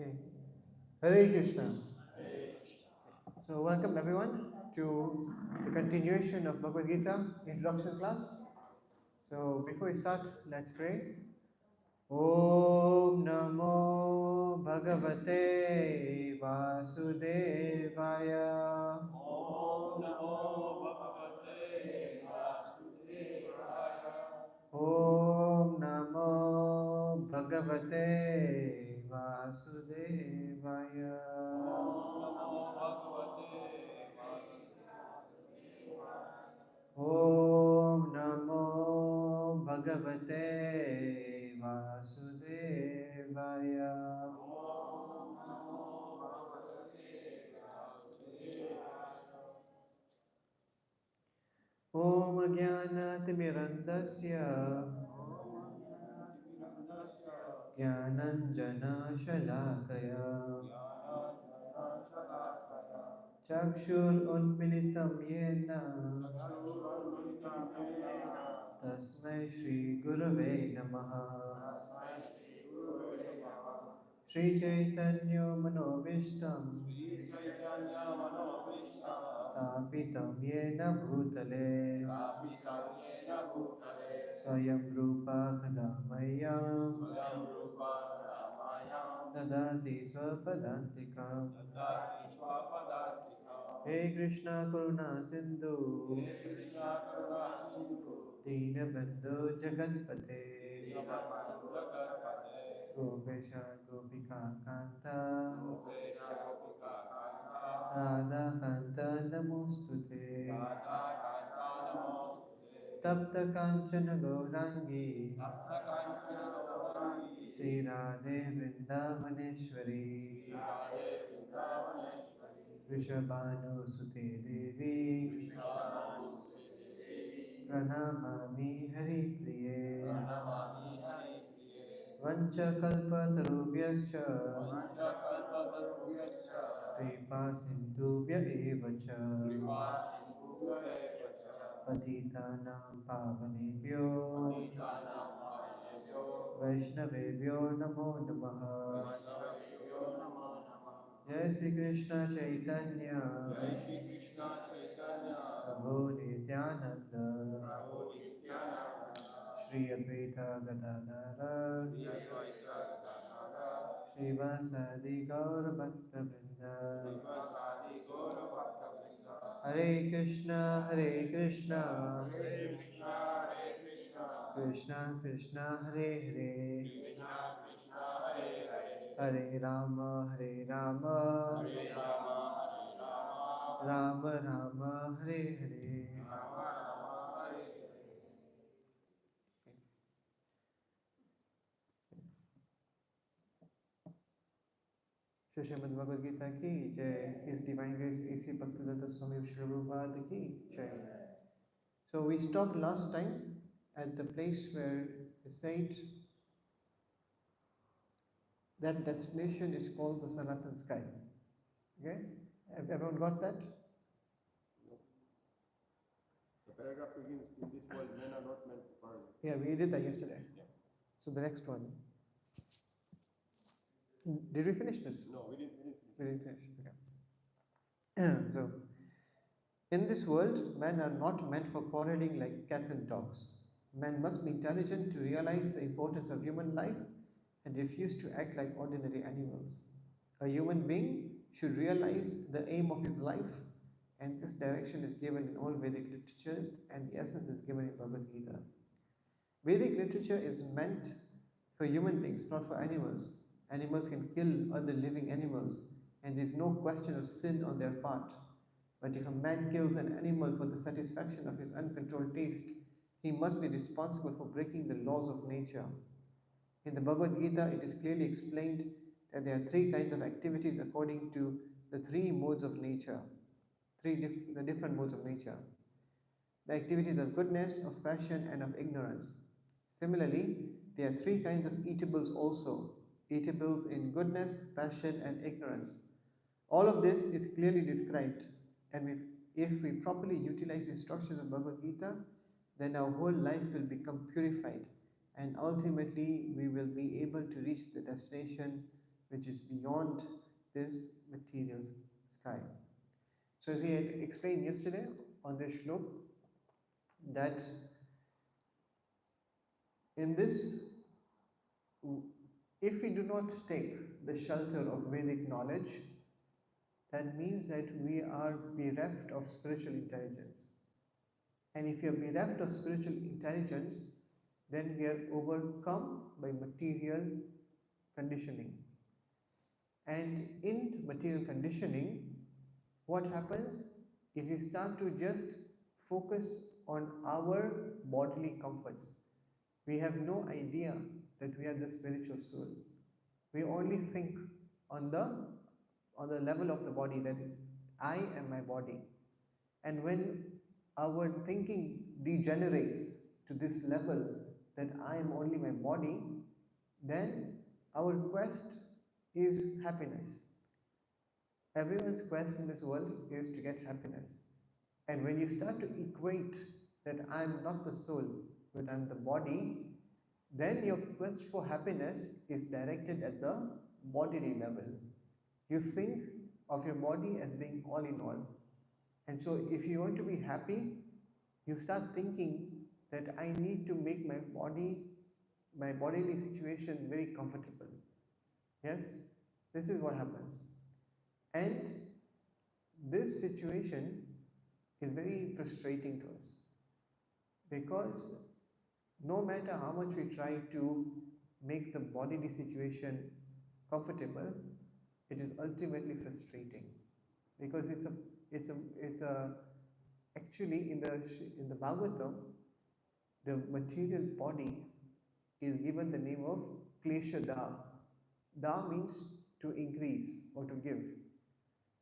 Okay. Hare Krishna. So, welcome everyone to the continuation of Bhagavad Gita introduction class. So, before we start, let's pray. Om Namo Bhagavate Vasudevaya. Om Namo Bhagavate Vasudevaya. Om Namo Bhagavate Vasudevaya. Om Namo Bhagavate Vasudevaya. Om Namo Bhagavate Vasudevaya. Om Namo Bhagavate Vasudevaya. Om Jnanatimirandasya Jnananjana Shalakaya Chakshur Unmilitam Yena Tasmai Shri Gurave Namaha Shri Chaitanya Manovishtam Stapitam Yena Bhutale Swayam Rupa Kadamayam Dadati Swapadantikam He Krishna Karuna Sindhu Deenabandhu Jagatpate Gopesha Gopika Kanta Radha Kanta Namostute Tapta Kanchana Gaurangi Shri Radhe Vrindavaneshwari Vrishabhanu Sute Devi Pranamami Hari Priye Vanchakalpatarubhyascha Kripa Sindhubhya eva cha Patitanam Pavanebhyo Vaishnavebhyo Namo Namaha Jai Sri Krishna Chaitanya Prabhu Nityananda Shri Advaita Gadadhara Srivasadi Gaur Bhakta Vrinda Hare Krishna Krishna Krishna Hare Hare Hare Rama Rama Rama Hare Hare. Shri Srimad Bhagavad Gita ki jai. His Divine Grace A.C. Bhaktivedanta Swami Srila Prabhupada ki jai. So we stopped last time at the place where we said that destination is called the Sanatan sky. Okay? Have everyone got that? No. The paragraph begins, in this world men are not meant for quarreling. Yeah, we did that yesterday. Yeah. So the next one. Did we finish this? No, we didn't finish. We didn't finish. Okay. So, in this world, men are not meant for quarreling like cats and dogs. Men must be intelligent to realize the importance of human life and refuse to act like ordinary animals. A human being should realize the aim of his life, and this direction is given in all Vedic literatures, and the essence is given in Bhagavad Gita. Vedic literature is meant for human beings, not for animals. Animals can kill other living animals, and there is no question of sin on their part. But if a man kills an animal for the satisfaction of his uncontrolled taste, he must be responsible for breaking the laws of nature. In the Bhagavad Gita, it is clearly explained that there are three kinds of activities according to the three modes of nature, the different modes of nature. The activities of goodness, of passion, and of ignorance. Similarly, there are three kinds of eatables also, eatables in goodness, passion, and ignorance. All of this is clearly described, and if we properly utilize the instructions of Bhagavad Gita, then our whole life will become purified, and ultimately we will be able to reach the destination which is beyond this material sky. So, as we had explained yesterday on this shlok, that in this, if we do not take the shelter of Vedic knowledge, that means that we are bereft of spiritual intelligence. And if we are bereft of spiritual intelligence, then we are overcome by material conditioning. And in material conditioning, what happens if we start to just focus on our bodily comforts? We have no idea that we are the spiritual soul. We only think on the level of the body, that I am my body. And when our thinking degenerates to this level, that I am only my body, then our quest is happiness. Everyone's quest in this world is to get happiness. And when you start to equate that I am not the soul, but I am the body, then your quest for happiness is directed at the bodily level. You think of your body as being all in all. And so, if you want to be happy, you start thinking that I need to make my bodily situation very comfortable. Yes, this is what happens. And this situation is very frustrating to us, because no matter how much we try to make the bodily situation comfortable, it is ultimately frustrating, because it's a actually in the Bhagavatam, the material body is given the name of klesha da. Da means to increase or to give.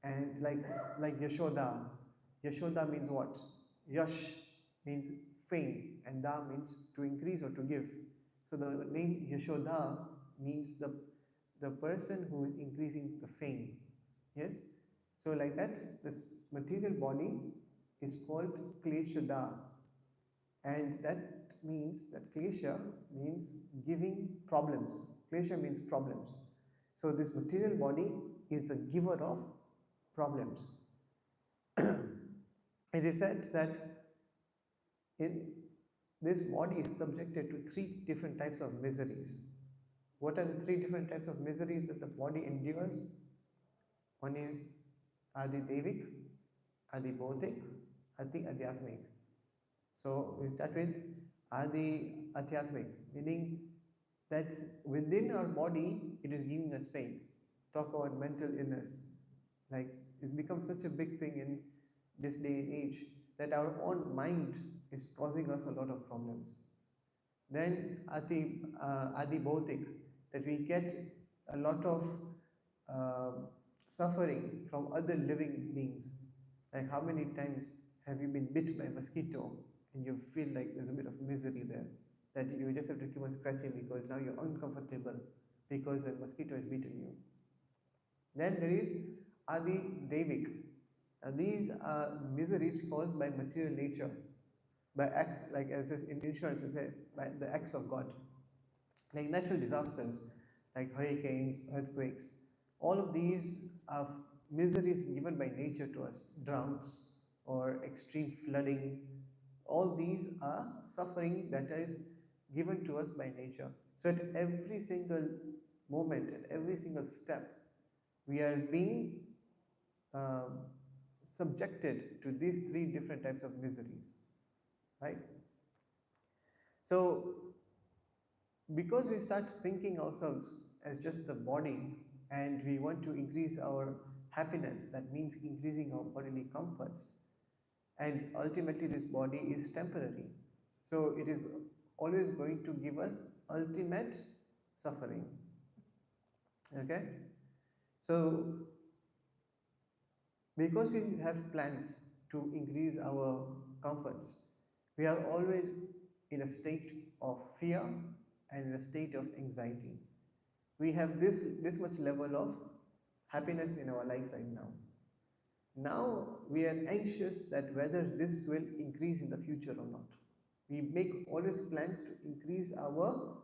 And like Yashoda, Yashoda means what? Yash means fame, and Da means to increase or to give. So the name Yashoda means the person who is increasing the fame. Yes? So like that, this material body is called Kleshada. And that means that Klesha means giving problems. Klesha means problems. So this material body is the giver of problems. It is said that this body is subjected to three different types of miseries. What are the three different types of miseries that the body endures? One is Adi Devik, Adi Bautik, Adi Adhyatmik. So we start with Adi Adhyatmik, meaning that within our body it is giving us pain. Talk about mental illness. Like, it's become such a big thing in this day and age that our own mind is causing us a lot of problems. Then Adi Bautik, that we get a lot of suffering from other living beings. Like, how many times have you been bit by a mosquito and you feel like there's a bit of misery there, that you just have to keep on scratching because now you're uncomfortable because a mosquito has bitten you. Then there is Adi Devik. These are miseries caused by material nature, by acts, like as in insurance, it says, by the acts of God, like natural disasters, like hurricanes, earthquakes. All of these are miseries given by nature to us, droughts or extreme flooding. All these are suffering that is given to us by nature. So at every single moment, at every single step, we are being subjected to these three different types of miseries, right? So, because we start thinking ourselves as just the body and we want to increase our happiness, that means increasing our bodily comforts, and ultimately this body is temporary. So, it is always going to give us ultimate suffering. Okay? So, because we have plans to increase our comforts, we are always in a state of fear and in a state of anxiety. We have this much level of happiness in our life right now. Now we are anxious that whether this will increase in the future or not. We make always plans to increase our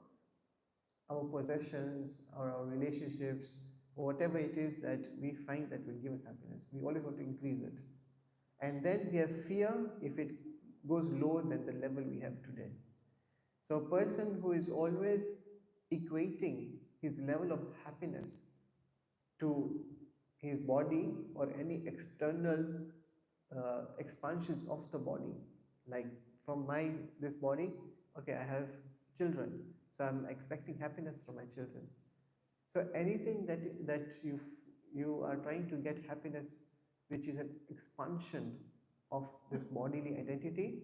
possessions or our relationships, or whatever it is that we find that will give us happiness. We always want to increase it. And then we have fear if it goes lower than the level we have today. So, a person who is always equating his level of happiness to his body or any external expansions of the body, like from my this body, okay, I have children, so I'm expecting happiness from my children. So anything that you are trying to get happiness, which is an expansion of this bodily identity,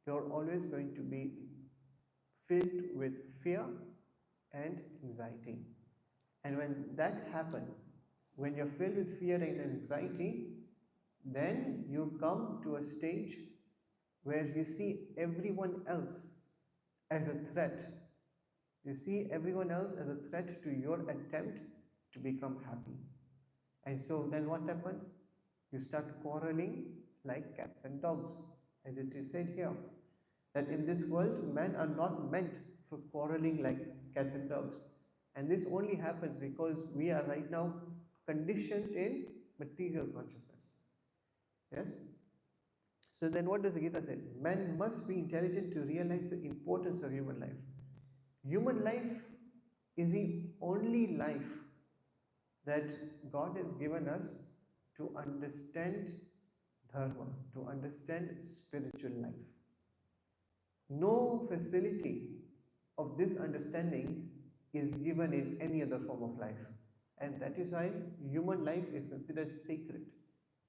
you're always going to be filled with fear and anxiety. And when that happens, when you're filled with fear and anxiety, then you come to a stage where you see everyone else as a threat. You see everyone else as a threat to your attempt to become happy. And so then what happens? You start quarreling like cats and dogs, as it is said here. That in this world, men are not meant for quarreling like cats and dogs. And this only happens because we are right now conditioned in material consciousness. Yes? So then what does the Gita say? Man must be intelligent to realize the importance of human life. Human life is the only life that God has given us to understand dharma, to understand spiritual life. No facility of this understanding is given in any other form of life. And that is why human life is considered sacred.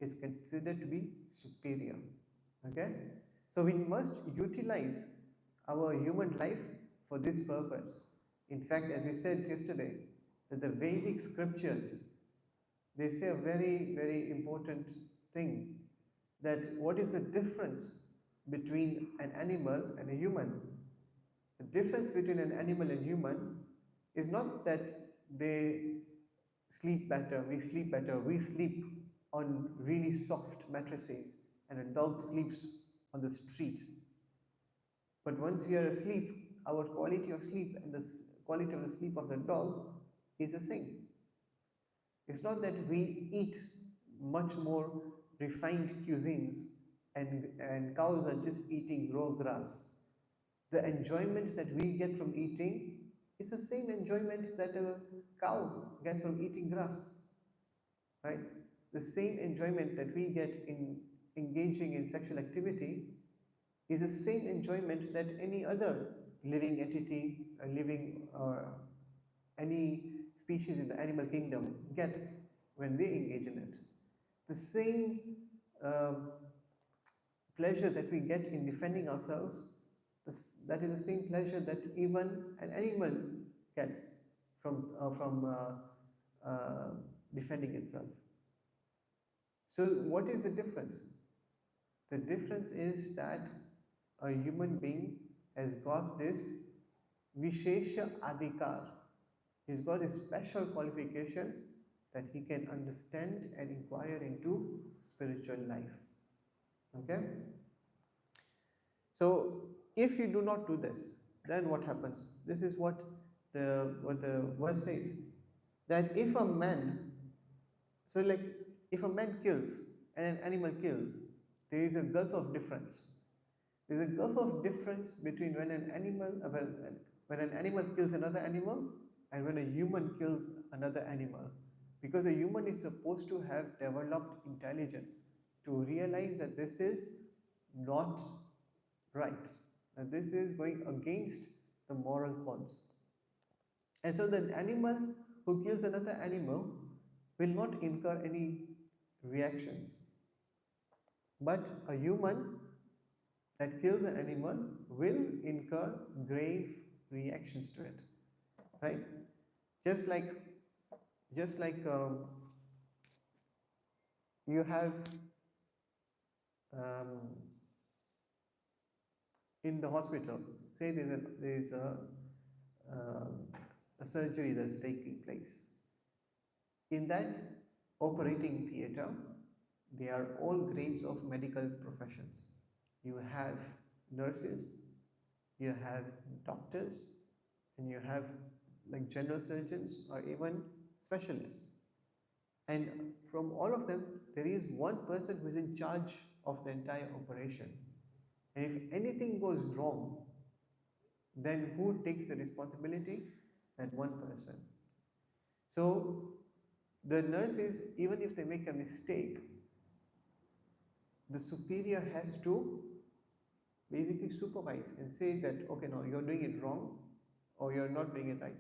It's considered to be superior. Okay? So we must utilize our human life for this purpose. In fact, as we said yesterday, that the Vedic scriptures, they say a very, very important thing, that what is the difference between an animal and a human? The difference between an animal and human is not that they sleep better, we sleep on really soft mattresses, and a dog sleeps on the street. But once we are asleep, our quality of sleep and the quality of the sleep of the dog is the same. It's not that we eat much more refined cuisines and cows are just eating raw grass. The enjoyment that we get from eating is the same enjoyment that a cow gets from eating grass, right? The same enjoyment that we get in engaging in sexual activity is the same enjoyment that any other living entity, any species in the animal kingdom gets when they engage in it. The same um, pleasure that we get in defending ourselves, that is the same pleasure that even an animal gets from defending itself. So, what is the difference? The difference is that a human being has got this Vishesha Adhikar. He's got a special qualification that he can understand and inquire into spiritual life. Okay? So, if you do not do this, then what happens? This is what the verse says, that if a man, so like if a man kills and an animal kills, there is a gulf of difference. There is a gulf of difference between when an animal kills another animal and when a human kills another animal. Because a human is supposed to have developed intelligence to realize that this is not right, that this is going against the moral codes. And so the animal who kills another animal will not incur any reactions. But a human that kills an animal will incur grave reactions to it, right? Just like you have um, in the hospital, say a surgery that's taking place. In that operating theater, there are all grades of medical professions. You have nurses, you have doctors, and you have like general surgeons or even specialists. And from all of them, there is one person who is in charge of the entire operation. And if anything goes wrong, then who takes the responsibility? That one person. So the nurses, even if they make a mistake, the superior has to basically supervise and say that, okay, no, you're doing it wrong or you're not doing it right.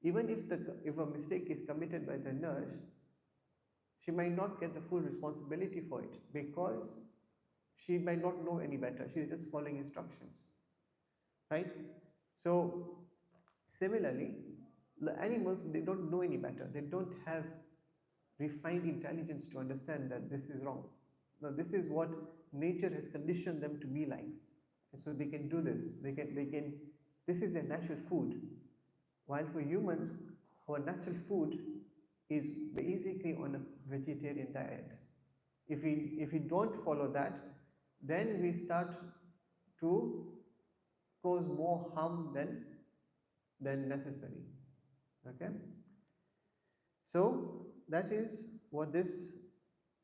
Even if a mistake is committed by the nurse, she might not get the full responsibility for it because she might not know any better. She's just following instructions, right? So similarly, the animals, they don't know any better. They don't have refined intelligence to understand that this is wrong. Now, this is what nature has conditioned them to be like. And so they can do this. This is their natural food. While for humans, our natural food is basically on a vegetarian diet. If we don't follow that, then we start to cause more harm than necessary. Okay? So that is what this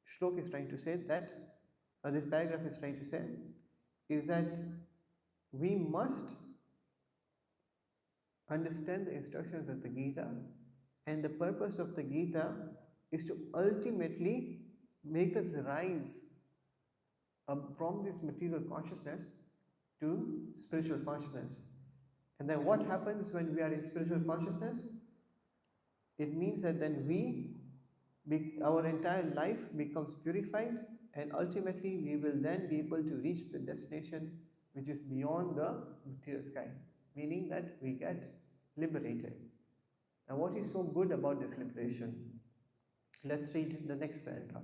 shlok is trying to say, that this paragraph is trying to say, is that we must understand the instructions of the Gita, and the purpose of the Gita is to ultimately make us rise from this material consciousness to spiritual consciousness. And then what happens when we are in spiritual consciousness? It means that then our entire life becomes purified, and ultimately we will then be able to reach the destination which is beyond the material sky, meaning that we get liberated. Now, what is so good about this liberation? Let's read the next paragraph.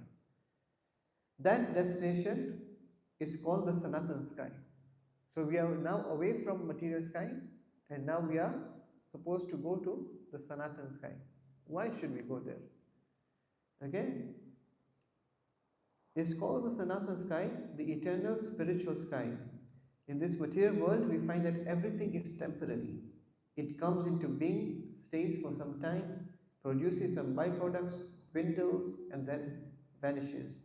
That destination is called the Sanatan sky. So we are now away from material sky, and now we are supposed to go to the Sanatan sky. Why should we go there? Okay? It's called the Sanatan sky, the eternal spiritual sky. In this material world, we find that everything is temporary. It comes into being, stays for some time, produces some byproducts, dwindles, and then vanishes.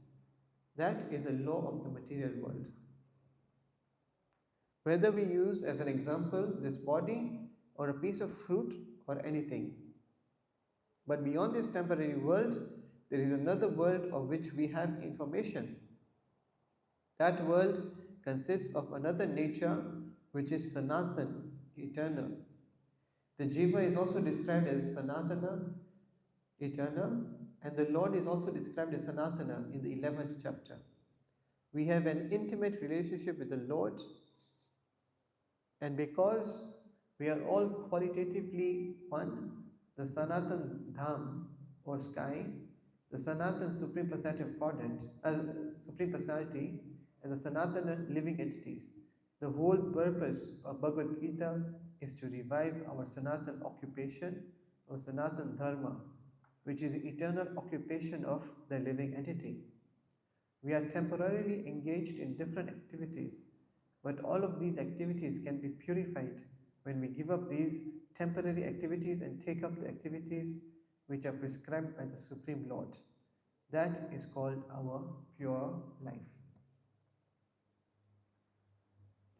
That is a law of the material world. Whether we use as an example this body or a piece of fruit or anything. But beyond this temporary world, there is another world of which we have information. That world consists of another nature which is Sanatan, eternal. The Jiva is also described as Sanatana, eternal, and the Lord is also described as Sanatana in the 11th chapter. We have an intimate relationship with the Lord, and because we are all qualitatively one, the Sanatan Dham or sky, the Sanatan Supreme Personality of Godhead, Supreme Personality, and the Sanatana living entities. The whole purpose of Bhagavad Gita is to revive our Sanatan occupation or Sanatan Dharma, which is the eternal occupation of the living entity. We are temporarily engaged in different activities, but all of these activities can be purified when we give up these temporary activities and take up the activities which are prescribed by the Supreme Lord. That is called our pure life.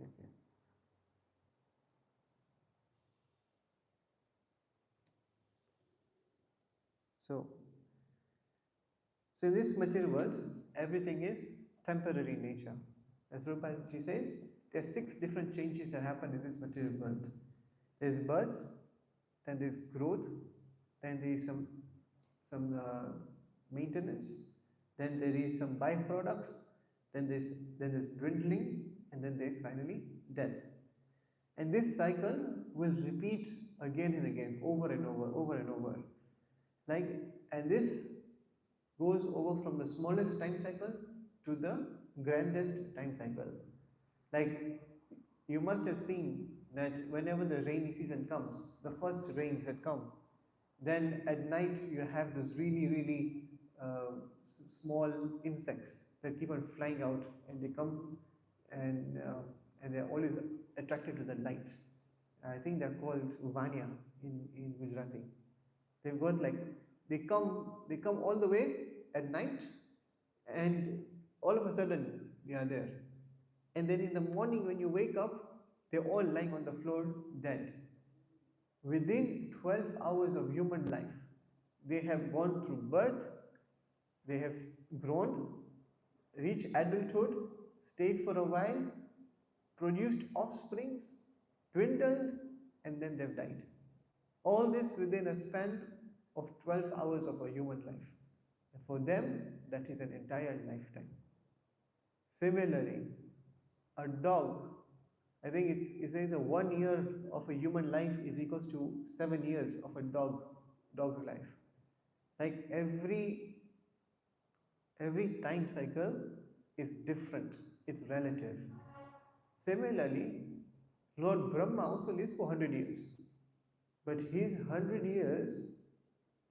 Okay. So in this material world, everything is temporary in nature. As Rupaji says, there are 6 different changes that happen in this material world. There's birth, then there's growth, then there is some maintenance, then there is some byproducts, then there's dwindling, and then there's finally death. And this cycle will repeat again and again, over and over and over. And this goes over from the smallest time cycle to the grandest time cycle. Like, you must have seen that whenever the rainy season comes, the first rains that come, then at night you have those really small insects that keep on flying out, and they come and they're always attracted to the light. I think they're called Uvania in Gujarati. They've got like They come all the way at night, and all of a sudden they are there. And then in the morning when you wake up, they're all lying on the floor dead. Within 12 hours of human life, they have gone through birth, they have grown, reached adulthood, stayed for a while, produced offsprings, dwindled, and then they've died. All this within a span of 12 hours of a human life. And for them, that is an entire lifetime. Similarly, a dog, I think it says a 1 year of a human life is equals to 7 years of a dog's life. Like every time cycle is different, it's relative. Similarly, Lord Brahma also lives for 100 years, but his 100 years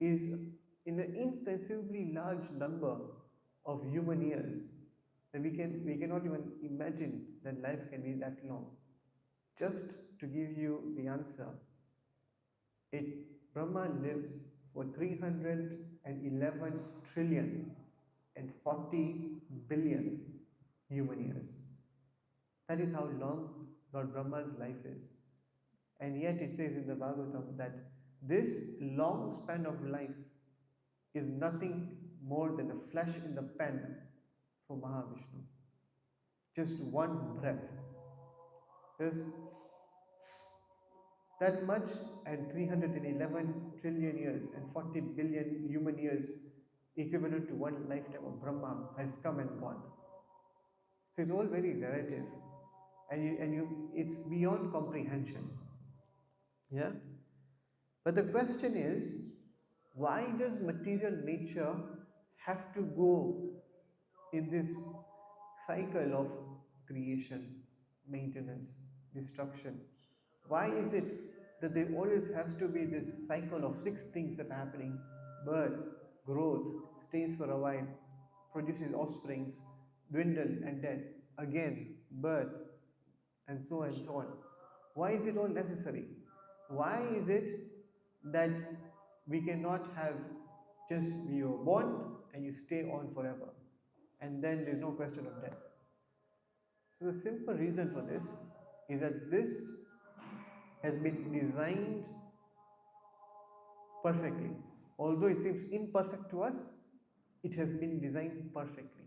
is in an inconceivably large number of human years that we cannot even imagine that life can be that long. Just to give you the answer, Brahma lives for 311 trillion and 40 billion human years. That is how long Lord Brahma's life is. And yet it says in the Bhagavatam that this long span of life is nothing more than a flash in the pan for Mahavishnu. Just one breath. There's that much, and 311 trillion years and 40 billion human years equivalent to one lifetime of Brahma has come and gone. So it's all very relative, and it's beyond comprehension. Yeah? But the question is, why does material nature have to go in this cycle of creation, maintenance, destruction? Why is it that there always has to be this cycle of six things that are happening? Birth, growth, stays for a while, produces offsprings, dwindle and death, again, birth, and so on and so on. Why is it all necessary? Why is it that we cannot have just you are born and you stay on forever, and then there's no question of death? So the simple reason for this is that this has been designed perfectly. Although it seems imperfect to us, it has been designed perfectly.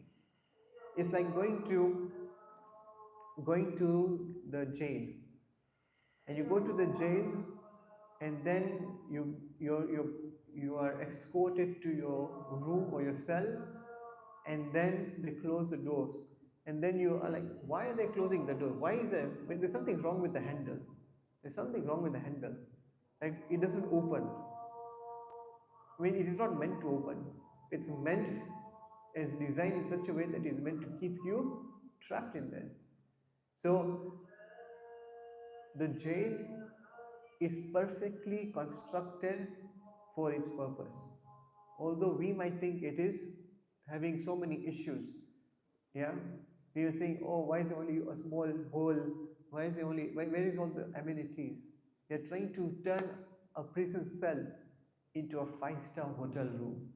It's like going to the jail, and you go to the jail, and then you are escorted to your room or your cell, and then they close the doors, and then you are like, why are they closing the door? Why is there? There's something wrong with the handle. There's something wrong with the handle. Like it doesn't open. I mean, it is not meant to open. It's meant as designed in such a way that it is meant to keep you trapped in there. So the jail is perfectly constructed for its purpose. Although we might think it is having so many issues, yeah, we will think, oh, why is there only a small hole? Why is there only, where is all the amenities? They are trying to turn a prison cell into a 5-star hotel room.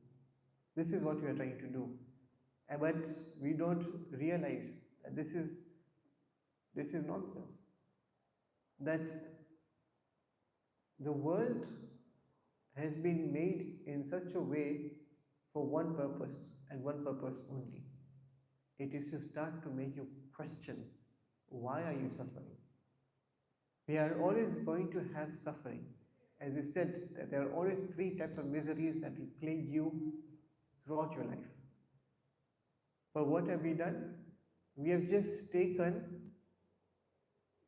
This is what we are trying to do. But we don't realize that this is nonsense. That the world has been made in such a way for one purpose and one purpose only. It is to start to make you question, why are you suffering? We are always going to have suffering. As we said, that there are always 3 types of miseries that will plague you throughout your life. But what have we done? We have just taken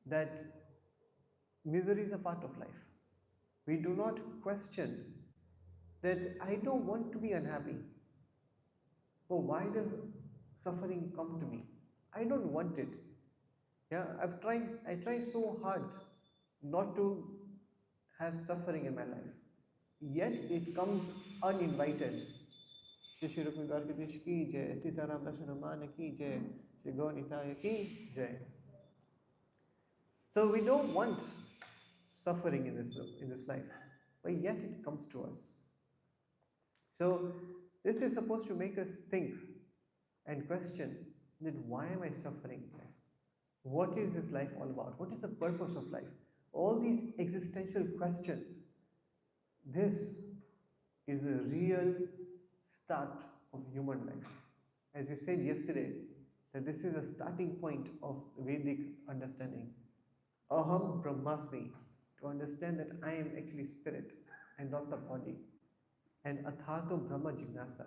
that misery is a part of life. We do not question that I don't want to be unhappy. But why does suffering come to me? I don't want it. Yeah, I tried so hard not to have suffering in my life. Yet it comes uninvited. Jai Shri Rukmini Dwarkadish ki jai, Sitaram Darshanamana ki jai, Shri Gaunitaya ki jai. So we don't want suffering in this life, but yet it comes to us. So, this is supposed to make us think and question that why am I suffering? What is this life all about? What is the purpose of life? All these existential questions. This is a real start of human life. As you said yesterday, that this is a starting point of Vedic understanding. Aham Brahmasmi, to understand that I am actually spirit and not the body. And Athato Brahma Jignasa,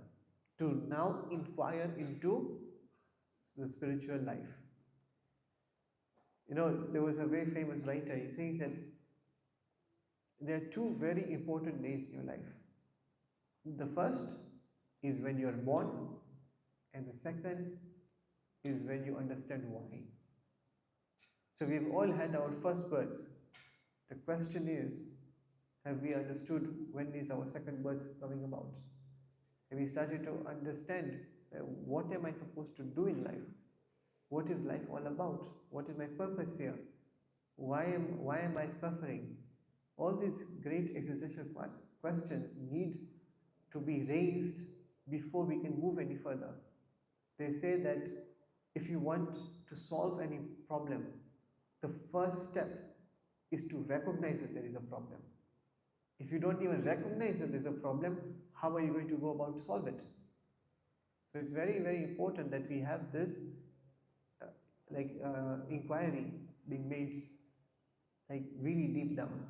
to now inquire into the spiritual life. You know, there was a very famous writer, he says that there are two very important days in your life. The first is when you are born, and the second is when you understand why. So we've all had our first births. The question is, have we understood when is our second birth coming about? Have we started to understand what am I supposed to do in life? What is life all about? What is my purpose here? Why am I suffering? All these great existential questions need to be raised before we can move any further. They say that if you want to solve any problem, the first step is to recognize that there is a problem. If you don't even recognize that there's a problem, how are you going to go about to solve it? So it's very, very important that we have this inquiry being made like really deep down.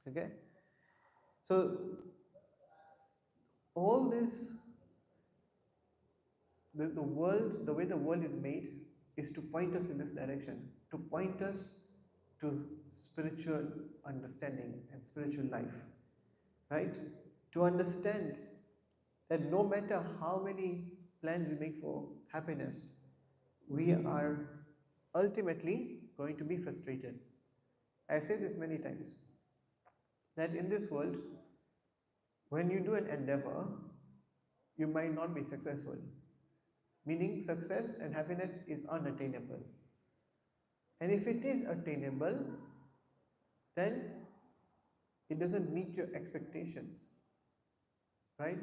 Okay? So all this, the world, the way the world is made is to point us in this direction, to point us to spiritual understanding and spiritual life, right? To understand that no matter how many plans we make for happiness, we are ultimately going to be frustrated. I've said this many times that in this world, when you do an endeavor, you might not be successful, meaning success and happiness is unattainable. And if it is attainable, then it doesn't meet your expectations, right?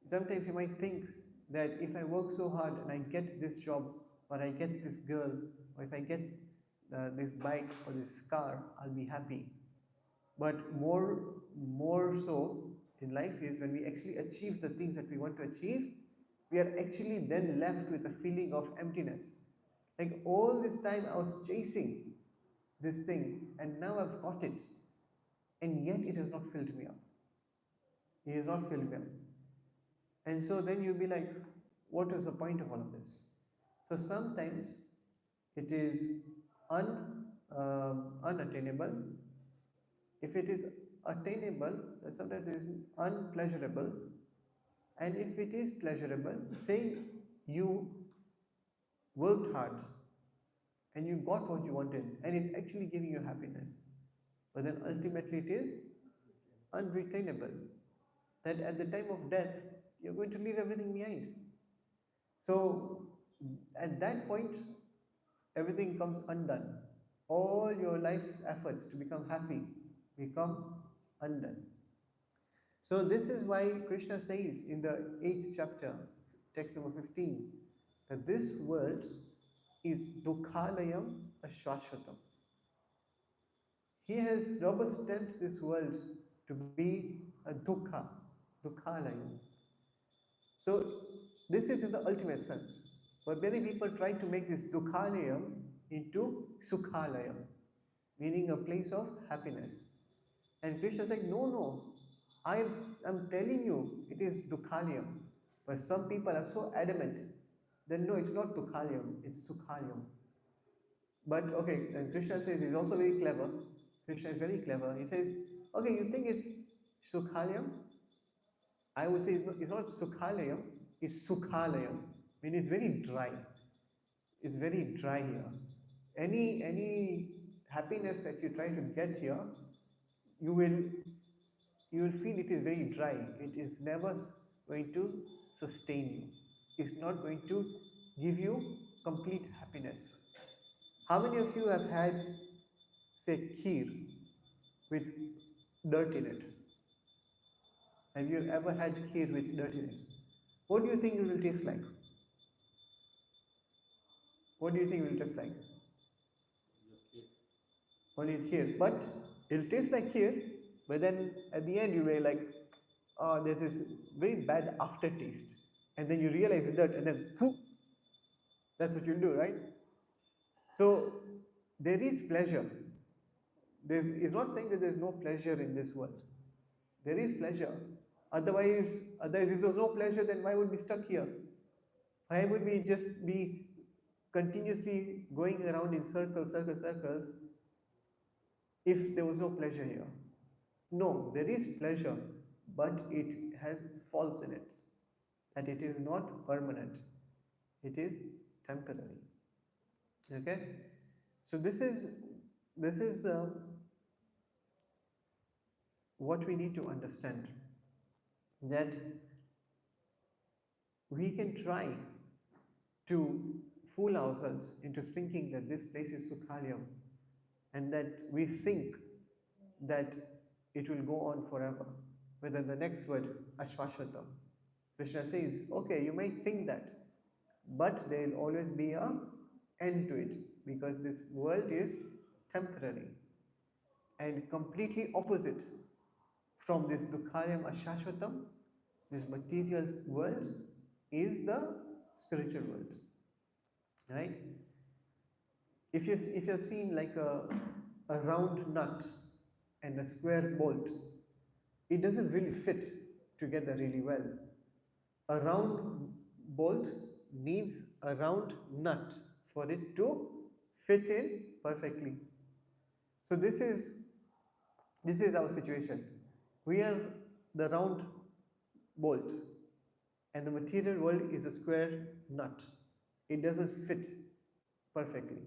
Sometimes you might think that if I work so hard and I get this job, or I get this girl, or if I get this bike or this car, I'll be happy. But more so in life is when we actually achieve the things that we want to achieve, we are actually then left with a feeling of emptiness. Like all this time I was chasing this thing and now I've got it, and yet it has not filled me up. It has not filled me up. And so then you'll be like, what is the point of all of this? So sometimes it is unattainable. If it is attainable, sometimes it is unpleasurable. And if it is pleasurable, say you worked hard and you got what you wanted and it's actually giving you happiness, but then ultimately it is unretainable. That at the time of death, you're going to leave everything behind. So at that point, everything comes undone. All your life's efforts to become happy become undone. So this is why Krishna says in the 8th chapter, text number 15, that this world is dukkhalayam ashwashvatam. He has rubber stamped this world to be a dukkhalayam. So this is in the ultimate sense. But many people try to make this dukkhalayam into sukhalayam, meaning a place of happiness. And Krishna is like, no, I am telling you it is dukkhalayam. But some people are so adamant that no, it's not dukkhalayam, it's sukhalayam. But okay, and Krishna says he's also very clever. Krishna is very clever. He says, okay, you think it's sukhalayam? I would say it's not sukhalayam, it's sukhalayam. I mean, it's very dry. It's very dry here. Any happiness that you try to get here, you will feel it is very dry. It is never going to sustain you. It's not going to give you complete happiness. How many of you have had, say, kheer with dirt in it? Have you ever had kheer with dirt in it? What do you think it will taste like? What do you think it will taste like? Just keep. Only kheer. But it'll taste like kheer, but then at the end you will be like, oh, there's this very bad aftertaste. And then you realize it's dirt, and then poof, that's what you'll do, right? So there is pleasure. It's not saying that there's no pleasure in this world. There is pleasure. Otherwise, if there's no pleasure, then why would we be stuck here? Why would we just be continuously going around in circles, circles, circles if there was no pleasure here? No, there is pleasure, but it has faults in it. That it is not permanent. It is temporary. Okay? So this is what we need to understand, that we can try to fool ourselves into thinking that this place is Sukhalyam, and that we think that it will go on forever. Whether the next word, Ashwashatam, Krishna says, okay, you may think that, but there will always be a end to it, because this world is temporary and completely opposite from this Dukharyam Ashashvatam. This material world is the spiritual world, right? If you've seen like a round nut and a square bolt, it doesn't really fit together really well. A round bolt needs a round nut for it to fit in perfectly. So this is our situation. We are the round bolt, and the material world is a square nut. It doesn't fit perfectly.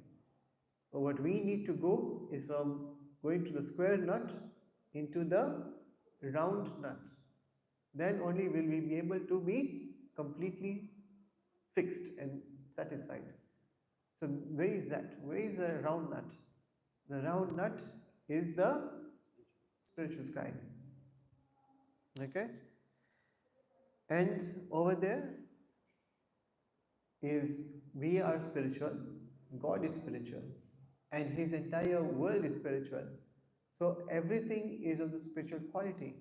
But what we need to go is from going to the square nut into the round nut. Then only will we be able to be completely fixed and satisfied. So where is that? Where is the round nut? The round nut is the spiritual sky. Okay? And over there is, we are spiritual, God is spiritual, and His entire world is spiritual. So everything is of the spiritual quality,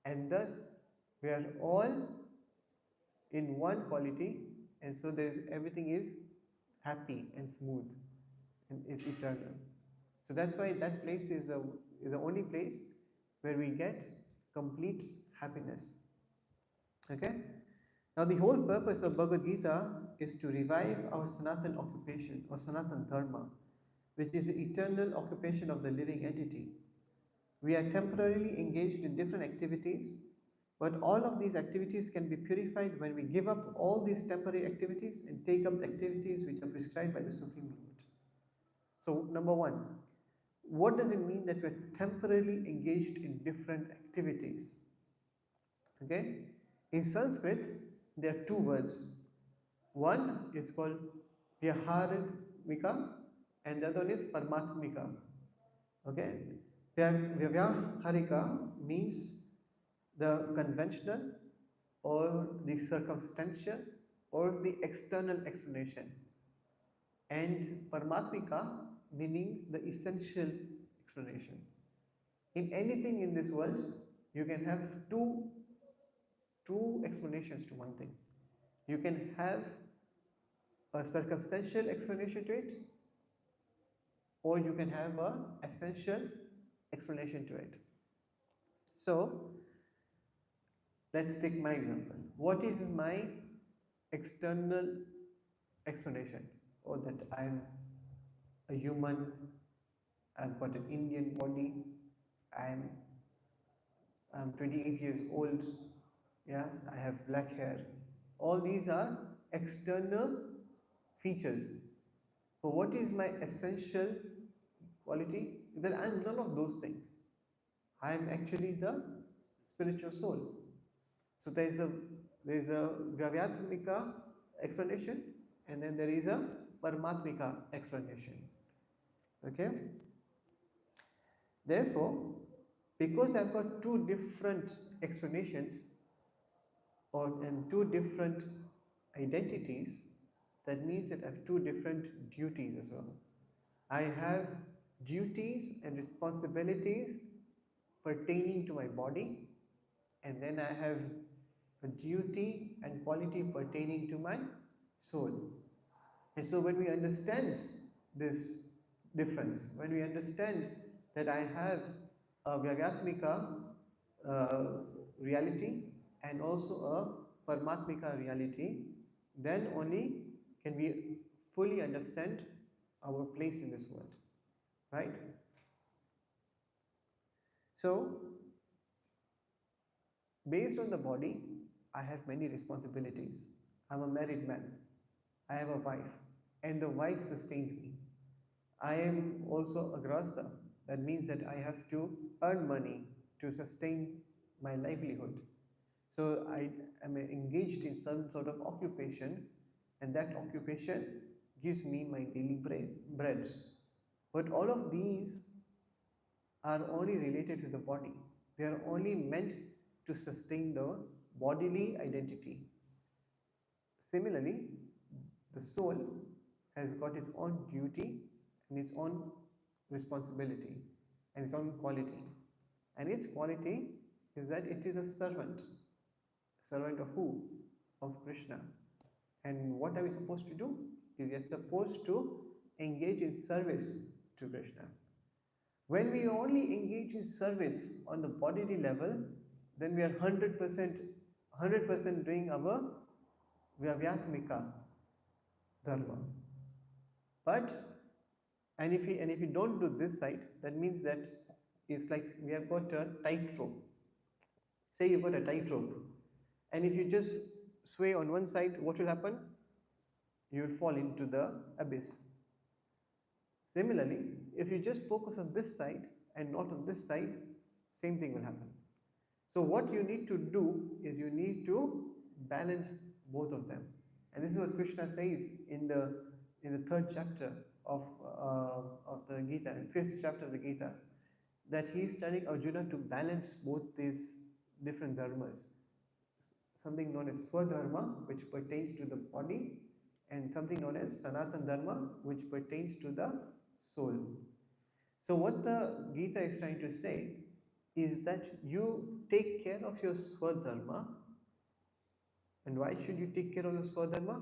and thus we are all in one quality, and so there's everything is happy and smooth and it's eternal. So that's why that place is the only place where we get complete happiness. Okay? Now, the whole purpose of Bhagavad Gita is to revive our Sanatan occupation or Sanatan Dharma, which is the eternal occupation of the living entity. We are temporarily engaged in different activities, but all of these activities can be purified when we give up all these temporary activities and take up the activities which are prescribed by the Supreme Lord. So, number one, what does it mean that we're temporarily engaged in different activities? Okay? In Sanskrit, there are two words. One is called Vyaharitmika and the other one is Paramatmika. Okay? Vyavaharika means the conventional or the circumstantial or the external explanation, and Paramatmika meaning the essential explanation. In anything in this world, you can have two explanations to one thing. You can have a circumstantial explanation to it, or you can have a essential explanation to it. So let's take my example. What is my external explanation? Or that I'm a human, I've got an Indian body, I'm I'm 28 years old, yes, I have black hair. All these are external features. So what is my essential quality? Then I am none of those things. I am actually the spiritual soul. So there is a Gavyatmika explanation, and then there is a Paramatmika explanation. Okay? Therefore, Because I've got two different explanations or and two different identities, that means that I have two different duties as well. I have duties and responsibilities pertaining to my body, and then I have a duty and quality pertaining to my soul. And so, when we understand this difference, when we understand that I have a Vyagatmika uh, reality and also a Paramatmika reality, then only can we fully understand our place in this world, right? So, based on the body, I have many responsibilities. I'm a married man, I have a wife, and the wife sustains me. I am also a grasta. That means that I have to earn money to sustain my livelihood. So I am engaged in some sort of occupation, and that occupation gives me my daily bread. But all of these are only related to the body. They are only meant to sustain the bodily identity. Similarly, the soul has got its own duty and its own responsibility and its own quality. And its quality is that it is a servant. Servant of who? Of Krishna. And what are we supposed to do? We are supposed to engage in service to Krishna. When we only engage in service on the bodily level, then we are 100% doing our Vyavyatmika dharma. But and if you don't do this side, that means that it's like we have got a tightrope. Say you've got a tightrope, and if you just sway on one side, what will happen? You will fall into the abyss. Similarly, if you just focus on this side and not on this side, same thing will happen. So what you need to do is you need to balance both of them, and this is what Krishna says in the third chapter of the Gita, in fifth chapter of the Gita, that he is telling Arjuna to balance both these different dharmas, something known as Swadharma, which pertains to the body, and something known as Sanatan Dharma, which pertains to the soul. So, what the Gita is trying to say is that you take care of your Swadharma. And why should you take care of your Swadharma?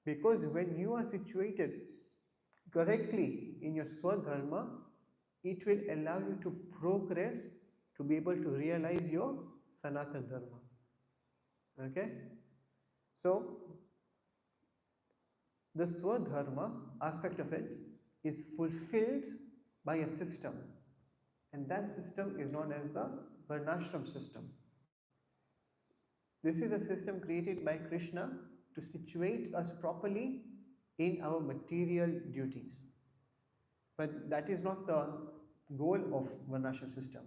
Because when you are situated correctly in your Swadharma, it will allow you to progress to be able to realize your Sanatan Dharma. Okay? So, the Swadharma aspect of it is fulfilled by a system, and that system is known as the Varnashram system. This is a system created by Krishna to situate us properly in our material duties. But that is not the goal of Varnashram system.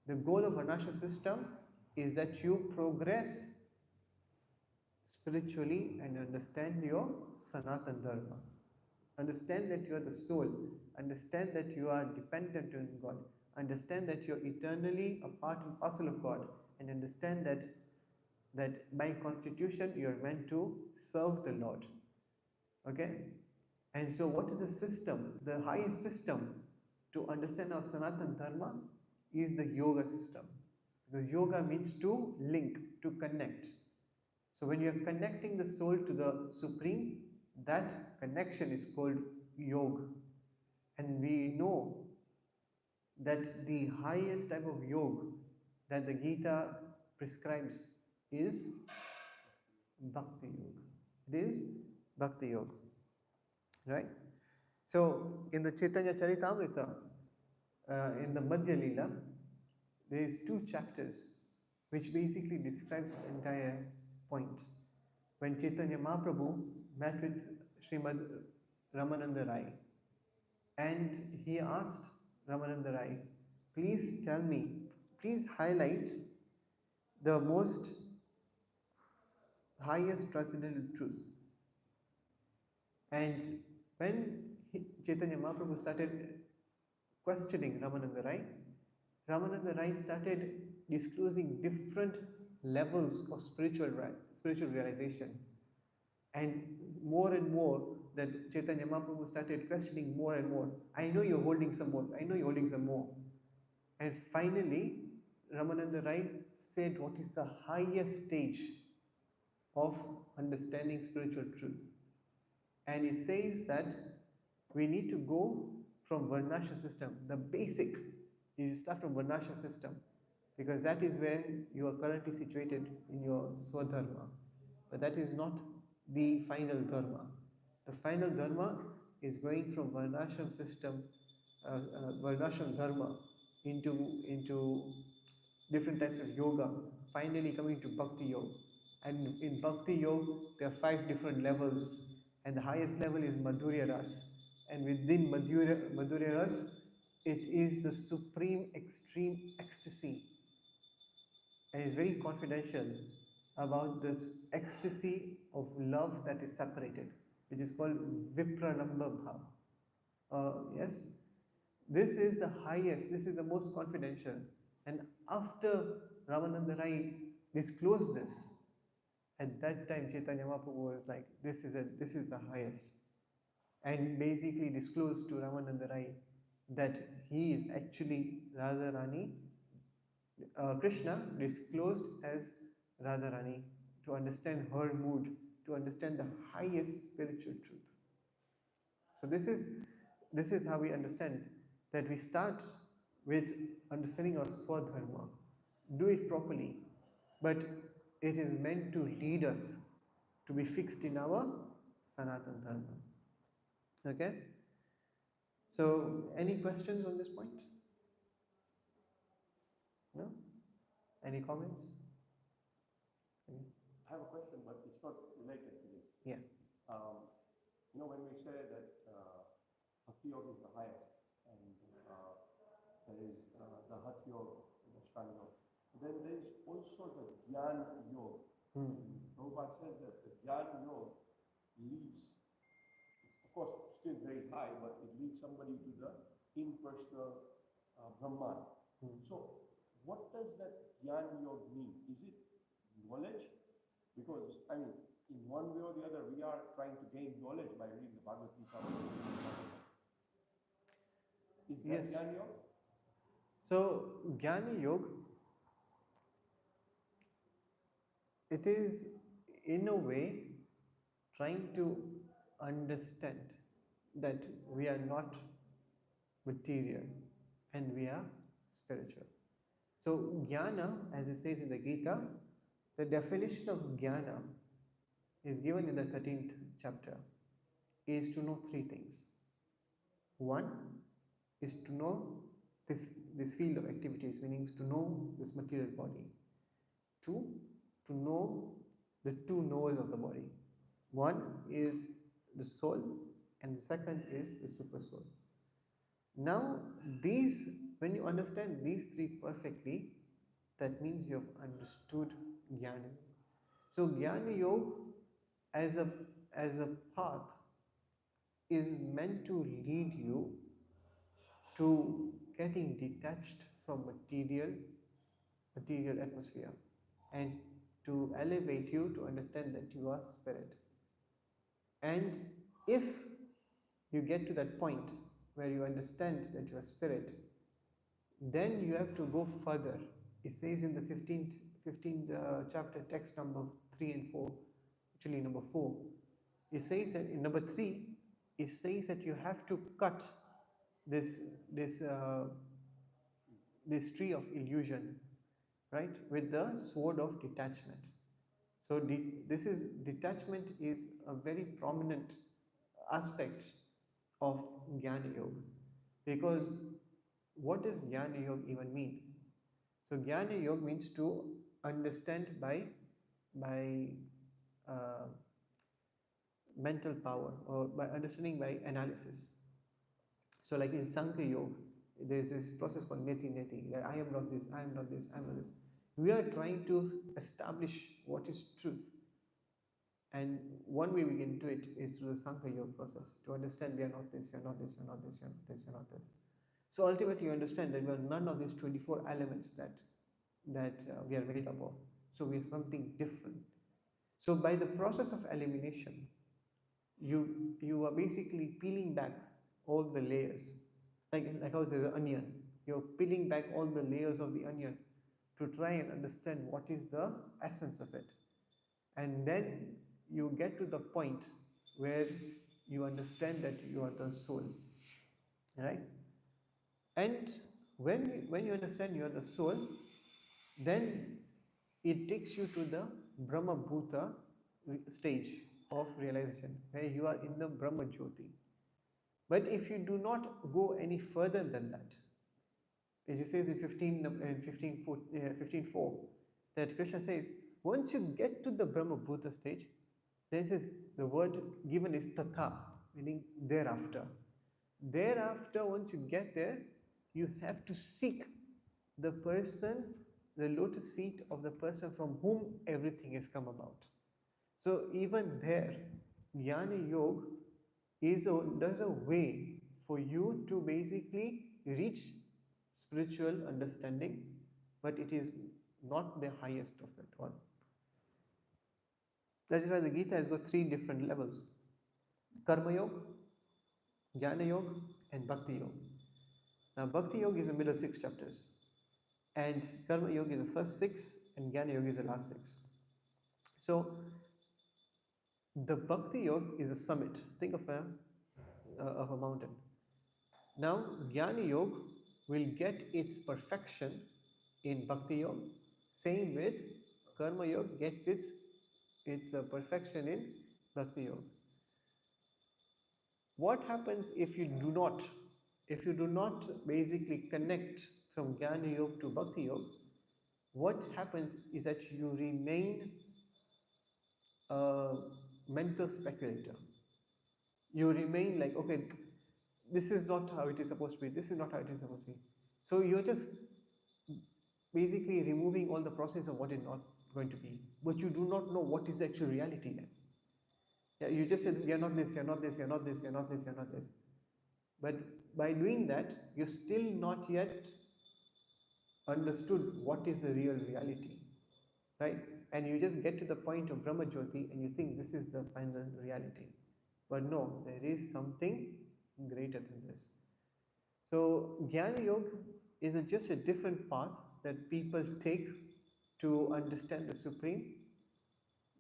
The goal of Varnashram system is that you progress spiritually and understand your Sanatan Dharma. Understand that you are the soul. Understand that you are dependent on God. Understand that you are eternally a part and parcel of God. And understand that by constitution you are meant to serve the Lord. Okay? And so, what is the system? The highest system to understand our Sanatan Dharma is the yoga system. Because yoga means to link, to connect. So, when you are connecting the soul to the Supreme, that connection is called yoga. And we know that the highest type of yoga that the Gita prescribes is Bhakti Yoga. It is Bhakti Yoga. Right? So, in the Chaitanya Charitamrita, in the Madhya Leela, there is two chapters which basically describes this entire point. When Chaitanya Mahaprabhu met with Srimad Ramananda Rai, and he asked Ramananda Rai, please tell me, please highlight the most highest transcendental truths. And when Chaitanya Mahaprabhu started questioning Ramananda Rai, Ramananda Rai started disclosing different levels of spiritual realization. And more, that Chaitanya Mahaprabhu started questioning more and more. I know you're holding some more. I know you're holding some more. And finally, Ramananda Rai said what is the highest stage of understanding spiritual truth. And he says that we need to go from Varnashram system. The basic is start from Varnashram system, because that is where you are currently situated in your Swadharma. But that is not the final Dharma. The final Dharma is going from Varnashram system, Varnashram Dharma into different types of yoga, finally coming to Bhakti Yoga. And in Bhakti Yoga, there are 5 different levels, and the highest level is Madhurya Ras. And within Madhurya Ras, it is the supreme extreme ecstasy, and it's very confidential about this ecstasy of love that is separated, which is called Vipranamba Bhav. Yes, this is the highest, this is the most confidential. And after Ramananda Rai disclosed this, at that time Chaitanya Mahaprabhu was like, this is the highest, and basically disclosed to Ramananda Rai that he is actually Radharani, Krishna disclosed as Radharani, to understand her mood, to understand the highest spiritual truth. So this is how we understand that we start with understanding our Swadharma, do it properly, but it is meant to lead us to be fixed in our Sanatana Dharma. Okay? So, any questions on this point? No? Any comments? Any? I have a question, but it's not related to this. Yeah. When we say that Bhakti Yoga is the highest, and there is the Hatha Yoga, the Ashtanga Yoga, then there is also the Jnana Yoga. Prabhupada says that the Jnana Yoga leads, it's of course still very high, but it leads somebody to the impersonal Brahman. So, what does that Jnana Yoga mean? Is it knowledge? Because, in one way or the other, we are trying to gain knowledge by reading the Bhagavad Gita. Is that Yes. Jnana Yoga? So, Jnana Yoga, it is in a way trying to understand that we are not material and we are spiritual. So, Jnana, as it says in the Gita, the definition of Jnana is given in the 13th chapter, is to know 3 things. One is to know this field of activities, meaning to know this material body. 2, to know the 2 knowers of the body. One is the soul, and the second is the super soul. Now, when you understand these 3 perfectly, that means you have understood Jnana. So, Jnana Yoga as a path is meant to lead you to getting detached from material atmosphere, and to elevate you to understand that you are spirit. And if you get to that point where you understand that you are spirit, then you have to go further. It says in the 15th chapter, text number 3 and 4, actually number 4, it says that in number 3, it says that you have to cut this tree of illusion, right, with the sword of detachment. So detachment is a very prominent aspect of Jnana Yoga, because what does Jnana Yoga even mean? So Jnana Yoga means to understand by mental power, or by understanding by analysis. So like in Sankhya Yoga, there's this process called neti, that I am not this, I am not this, I am not this. We are trying to establish what is truth. And one way we can do it is through the Sankhya Yoga process, to understand we are not this, we are not this, we are not this, we are not this, we are not this. So ultimately, you understand that we are none of these 24 elements that we are made up of. So we are something different. So by the process of elimination, you are basically peeling back all the layers, like how there's an onion. You're peeling back all the layers of the onion to try and understand what is the essence of it, and then you get to the point where you understand that you are the soul, right? And when you understand you are the soul, then it takes you to the Brahma Bhuta stage of realization, where you are in the Brahma Jyoti. But if you do not go any further than that, as he says in 15:4, that Krishna says, once you get to the Brahma Bhuta stage, then says the word given is tatha, meaning thereafter. Thereafter, once you get there, you have to seek the person, the lotus feet of the person from whom everything has come about. So even there, Jnana Yoga is another way for you to basically reach spiritual understanding, but it is not the highest of it all. That is why the Gita has got three different levels: Karma Yoga, Jnana Yoga, and Bhakti Yoga. Now, Bhakti Yoga is the middle 6 chapters, and Karma Yoga is the first 6, and Jnana Yoga is the last 6. So, the Bhakti Yoga is a summit. Think of a mountain. Now, Jnana Yoga will get its perfection in Bhakti Yoga. Same with Karma Yoga gets its perfection in Bhakti Yoga. What happens if you do not basically connect from Jnana Yoga to Bhakti Yoga? What happens is that you remain a mental speculator. You remain like, okay, this is not how it is supposed to be, this is not how it is supposed to be. So you're just basically removing all the process of what is not going to be, but you do not know what is the actual reality then. Yeah, you just said you're not this, you're not this, you're not this, you're not this, you're not this. But by doing that, you're still not yet understood what is the real reality, right? And you just get to the point of Brahma Jyoti and you think this is the final reality. But no, there is something greater than this. So Jnana Yoga is just a different path that people take to understand the Supreme.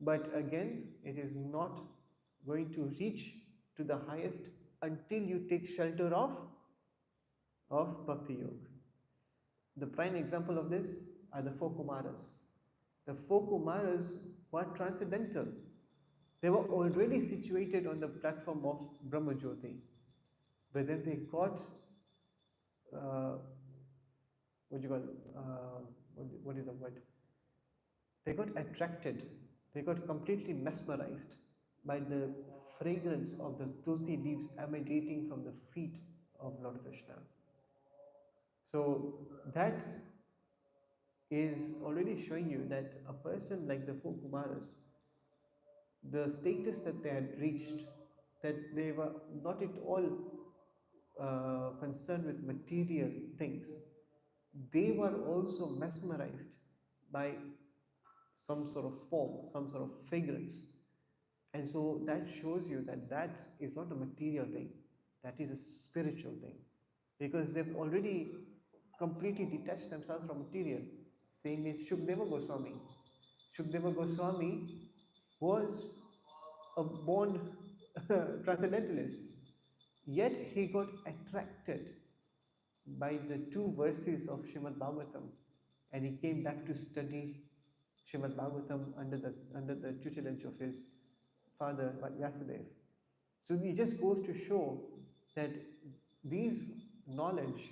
But again, it is not going to reach to the highest until you take shelter of Bhakti Yoga. The prime example of this are the four Kumaras. The four Kumaras were transcendental. They were already situated on the platform of Brahma Jyoti. But then they got, what do you call, what is the word? They got attracted, they got completely mesmerized by the fragrance of the tulsi leaves emanating from the feet of Lord Krishna. So that is already showing you that a person like the four Kumaras, the status that they had reached, that they were not at all concerned with material things. They were also mesmerized by some sort of form, some sort of fragrance. And so that shows you that that is not a material thing, that is a spiritual thing. Because they've already completely detached themselves from material. Same is Shukdeva Goswami. Shukdeva Goswami was a born transcendentalist, yet he got attracted by the two verses of Srimad Bhagavatam, and he came back to study Srimad Bhagavatam under the tutelage of his father Vyasadeva. So it just goes to show that these knowledge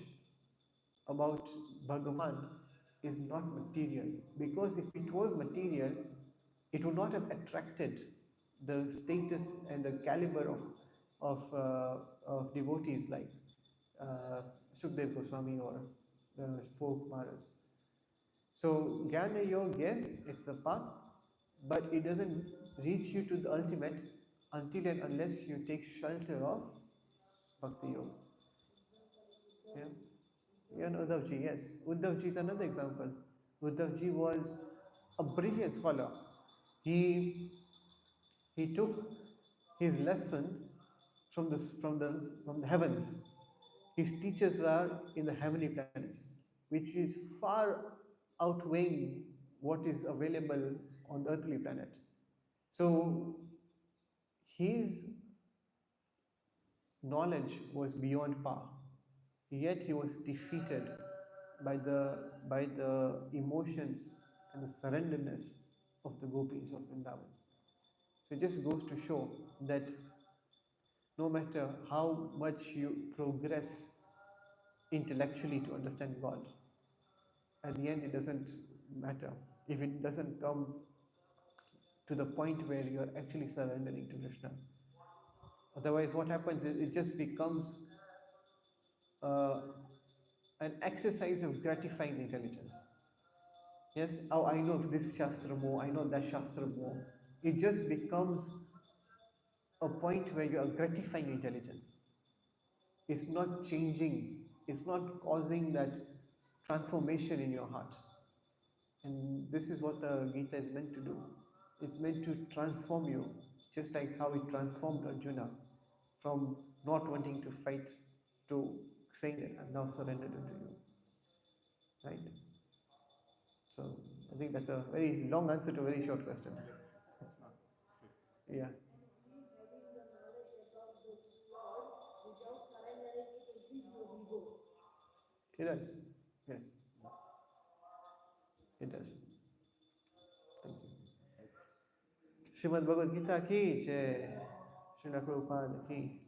about Bhagavan is not material, because if it was material, it would not have attracted the status and the caliber of devotees like Shukdev Goswami or the four Kumaras. So Jnana Yoga, yes, it's a path, but it doesn't reach you to the ultimate until and unless you take shelter of Bhakti Yoga. Yeah. Uddhavji, yes. Uddhavji is another example. Uddhavji was a brilliant scholar. He he took his lesson from the heavens. His teachers are in the heavenly planets, which is far outweighing what is available on the earthly planet. So his knowledge was beyond par, yet he was defeated by the emotions and the surrenderness of the gopis of Vrindavan. So it just goes to show that no matter how much you progress intellectually to understand God, at the end it doesn't matter if it doesn't come to the point where you are actually surrendering to Krishna. Otherwise, what happens is it just becomes uh, an exercise of gratifying the intelligence. Yes, oh, I know this Shastra more, I know that Shastra more. It just becomes a point where you are gratifying intelligence. It's not changing, it's not causing that transformation in your heart. And this is what the Gita is meant to do. It's meant to transform you, just like how it transformed Arjuna from not wanting to fight to saying that I'm now surrendered unto you. Right? So I think that's a very long answer to a very short question. Yeah. It does. Yes. It does. Thank you. Srimad Bhagavad Gita ki jai. Srila Prabhupada ki